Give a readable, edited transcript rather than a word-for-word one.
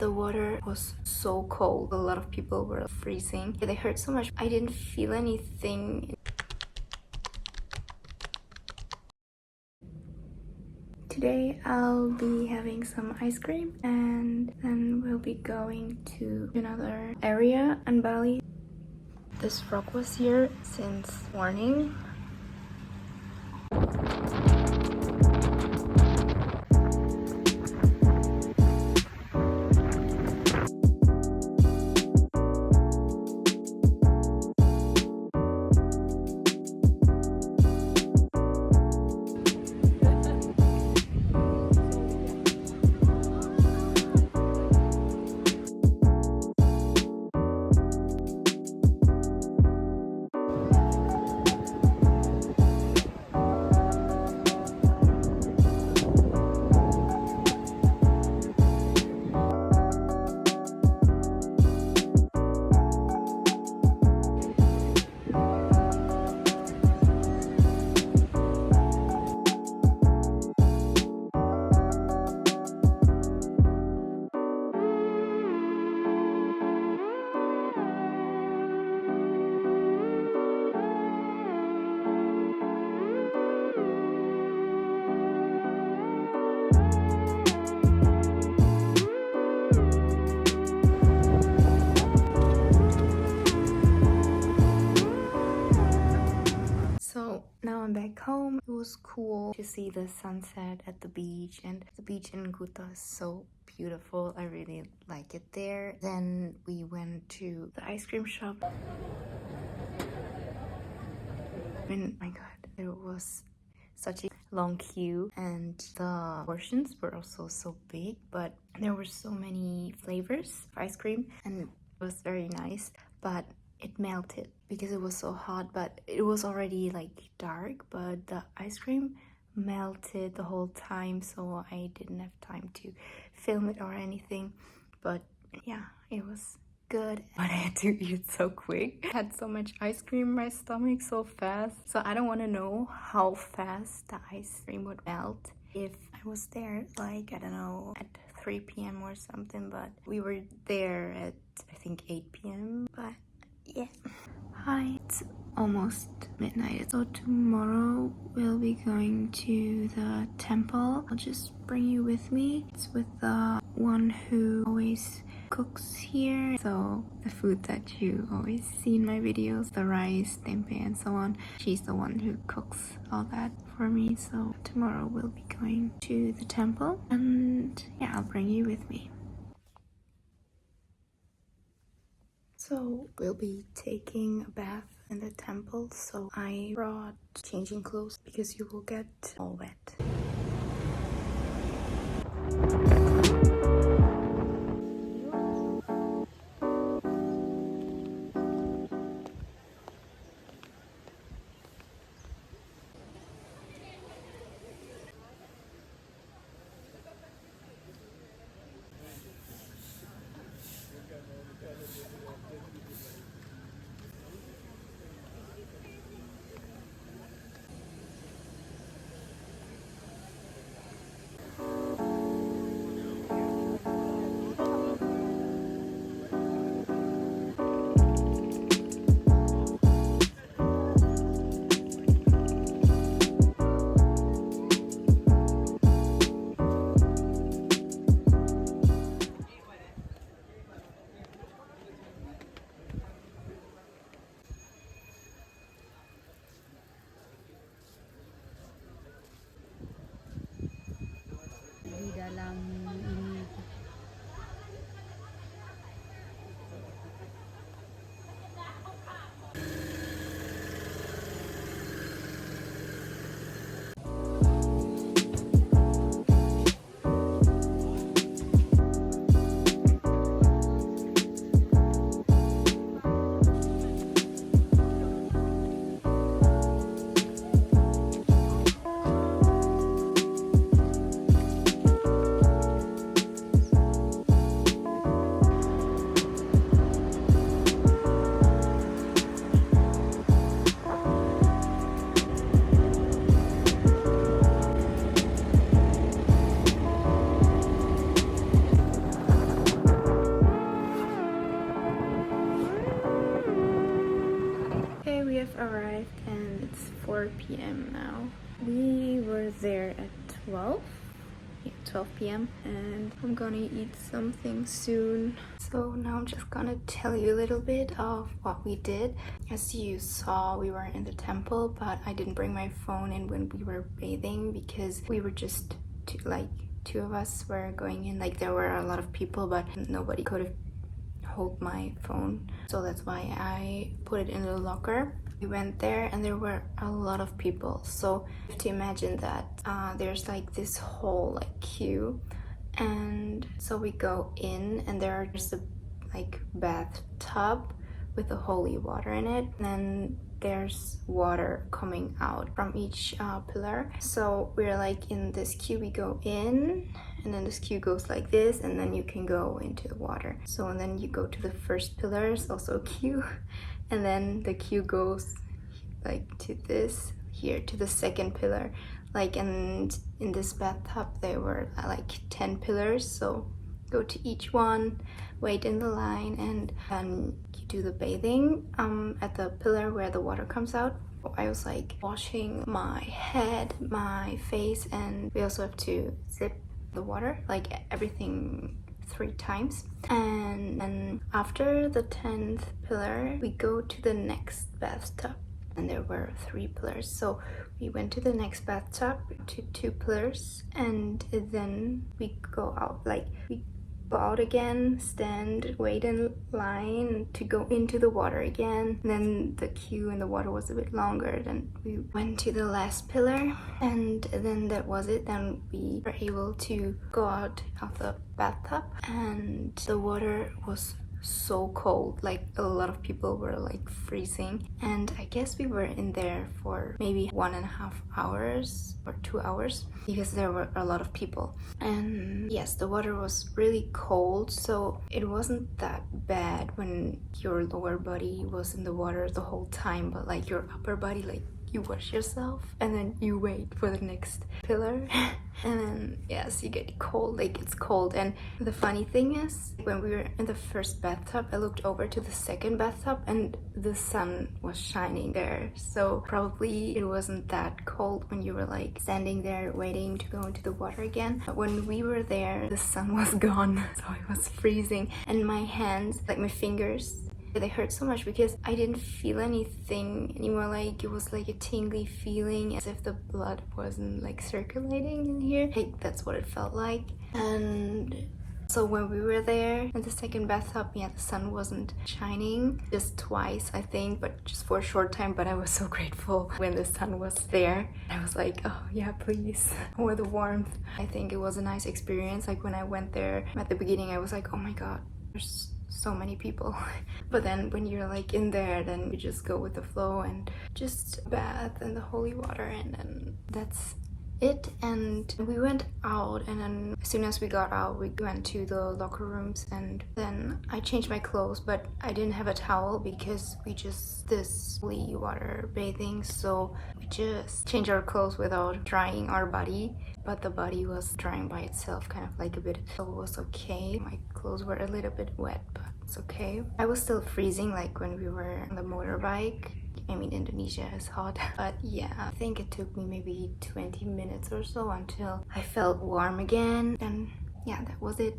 The water was so cold. A lot of people were freezing. They hurt so much. I didn't feel anything. Today I'll be having some ice cream and then we'll be going to another area in Bali. This frog was here since morning. So now I'm back home. It was cool to see the sunset at the beach, and the beach in Kuta is so beautiful. I really like it there. Then we went to the ice cream shop. And my god, there was such a long queue and the portions were also so big, but there were so many flavors of ice cream and it was very nice, but it melted because it was so hot. But it was already like dark, but the ice cream melted the whole time, so I didn't have time to film it or anything. But yeah, it was good, but I had to eat so quick. I had so much ice cream in my stomach so fast, so I don't want to know how fast the ice cream would melt if I was there like, I don't know, at 3 p.m. or something, but we were there at I think 8 p.m. but yeah. Hi, it's almost midnight, so tomorrow we'll be going to the temple. I'll just bring you with me. It's with the one who always cooks here, so the food that you always see in my videos, the rice, tempeh and so on, she's the one who cooks all that for me. So tomorrow we'll be going to the temple, and yeah, I'll bring you with me. So we'll be taking a bath in the temple, so I brought changing clothes because you will get all wet. It's 4 p.m. now. We were there at 12. Yeah, 12 p.m. and I'm gonna eat something soon. So now I'm just gonna tell you a little bit of what we did. As you saw, we were in the temple, but I didn't bring my phone in when we were bathing because we were just two of us were going in. Like, there were a lot of people, but nobody could have hold my phone, so that's why I put it in the locker. We went there and there were a lot of people, so you have to imagine that there's like this whole like queue, and so we go in and there's a like bathtub with the holy water in it, and then there's water coming out from each pillar. So we're like in this queue, we go in and then this queue goes like this, and then you can go into the water. So and then you go to the first pillar, it's also a queue, and then the queue goes like to this here to the second pillar. Like, and in this bathtub there were like 10 pillars, so go to each one, wait in the line, and then you do the bathing at the pillar where the water comes out. I was like washing my head, my face, and we also have to zip the water, like everything 3 times. And then after the 10th pillar, we go to the next bathtub, and there were 3 pillars. So we went to the next bathtub to 2 pillars, and then we go out, like we go out again, stand, wait in line to go into the water again. And then the queue in the water was a bit longer. Then we went to the last pillar, and then that was it. Then we were able to go out of the bathtub, and the water was so cold. Like, a lot of people were like freezing, and I guess we were in there for maybe 1.5 hours or 2 hours because there were a lot of people. And yes, the water was really cold, so it wasn't that bad when your lower body was in the water the whole time, but like your upper body, like you wash yourself and then you wait for the next pillar and then yes, you get cold, like it's cold. And the funny thing is, when we were in the first bathtub, I looked over to the second bathtub and the sun was shining there, so probably it wasn't that cold when you were like standing there waiting to go into the water again. But when we were there, the sun was gone, so it was freezing, and my hands, like my fingers, they hurt so much because I didn't feel anything anymore. Like, it was like a tingly feeling, as if the blood wasn't like circulating in here. Like, that's what it felt like. And so when we were there in the second bathtub, yeah, the sun wasn't shining, just twice I think, but just for a short time. But I was so grateful when the sun was there. I was like, oh yeah, please, for the warmth. I think it was a nice experience. Like, when I went there at the beginning, I was like, oh my god, there's so many people. But then when you're like in there, then you just go with the flow and just bath in the holy water, and then that's it. And we went out, and then as soon as we got out, we went to the locker rooms, and then I changed my clothes, but I didn't have a towel because we just this holy water bathing, so we just changed our clothes without drying our body. But the body was drying by itself, kind of like a bit, so it was okay. My clothes were a little bit wet, but it's okay. I was still freezing like when we were on the motorbike. I mean, Indonesia is hot. But yeah, I think it took me maybe 20 minutes or so until I felt warm again. And yeah, that was it.